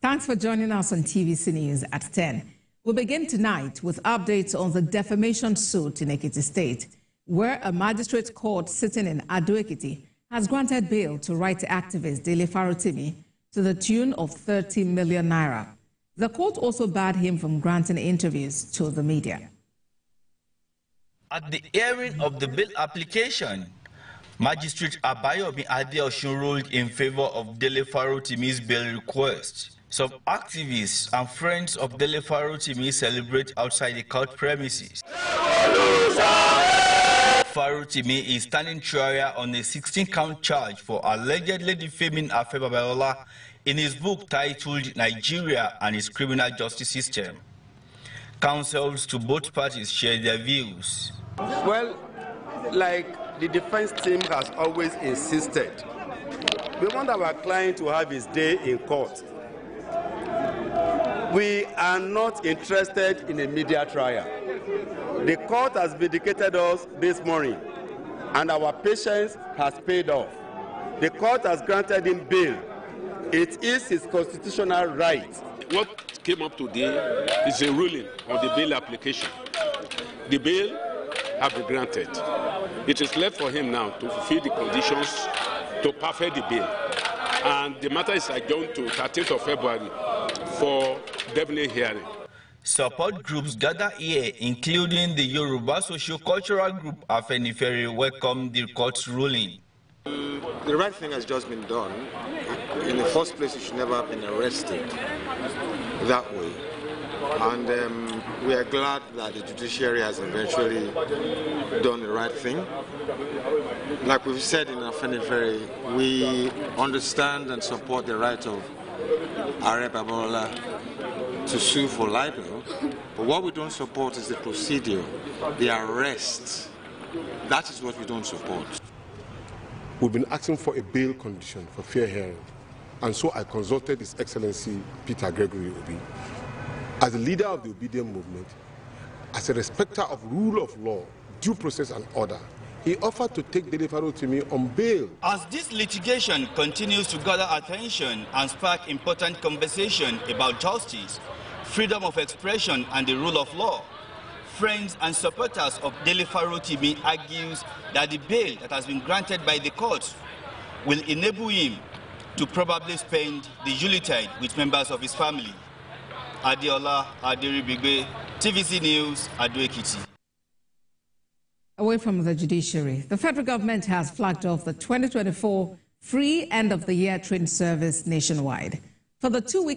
Thanks for joining us on TVC News at 10. We begin tonight with updates on the defamation suit in Ekiti State, where a magistrate court sitting in Ado-Ekiti has granted bail to right activist Dele Farotimi to the tune of 30 million naira. The court also barred him from granting interviews to the media. At the hearing of the bail application, Magistrate Abayomi Adeosun ruled in favor of Dele Farotimi's bail request. Some activists and friends of Dele Farotimi celebrate outside the court premises. Farotimi is standing trial on a 16-count charge for allegedly defaming Afe Babalola in his book titled Nigeria and Its Criminal Justice System. Counsels to both parties share their views. Well, like the defense team has always insisted, we want our client to have his day in court. We are not interested in a media trial. The court has vindicated us this morning, and our patience has paid off. The court has granted him bail. It is his constitutional right. What came up today is a ruling on the bail application. The bail has been granted. It is left for him now to fulfill the conditions to perfect the bail. And the matter is adjourned to 13th of February for definite hearing. Support groups gather here, including the Yoruba socio-cultural group Afenifere, welcome the court's ruling. The right thing has just been done. In the first place, you should never have been arrested that way. And we are glad that the judiciary has eventually done the right thing. Like we've said in Afenifere, we understand and support the right of Afe Babalola to sue for libel, but what we don't support is the procedure, the arrest. That is what we don't support. We've been asking for a bail condition for fair hearing, and so I consulted His Excellency Peter Gregory Obi. As a leader of the obedient movement, as a respecter of rule of law, due process and order, he offered to take Dele Farotimi on bail. As this litigation continues to gather attention and spark important conversation about justice, freedom of expression and the rule of law, friends and supporters of Dele Farotimi argues that the bail that has been granted by the court will enable him to probably spend the Yuletide with members of his family. Adiola Aderibigbe, TVC News, Ado-Ekiti. Away from the judiciary, the federal government has flagged off the 2024 free end-of-the-year train service nationwide. For the 2-week